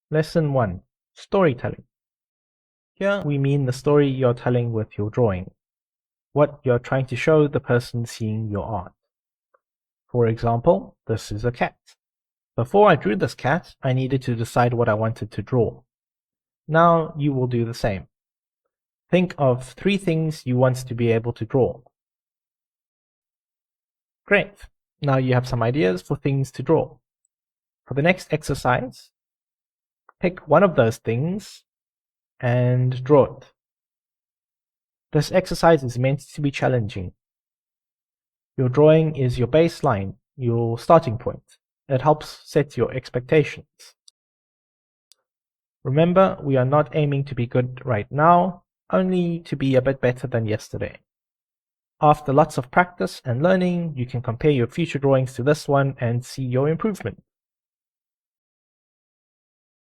Lesson 1. Storytelling. Here we mean the story you're telling with your drawing, what you're trying to show the person seeing your art. For example, this is a cat. Before I drew this cat, I needed to decide what I wanted to draw. Now you will do the same. Think of 3 things you want to be able to draw. Great! Now you have some ideas for things to draw. For the next exercise, pick one of those things and draw it. This exercise is meant to be challenging. Your drawing is your baseline, your starting point. It helps set your expectations. Remember, we are not aiming to be good right now, only to be a bit better than yesterday. After lots of practice and learning, you can compare your future drawings to this one and see your improvement.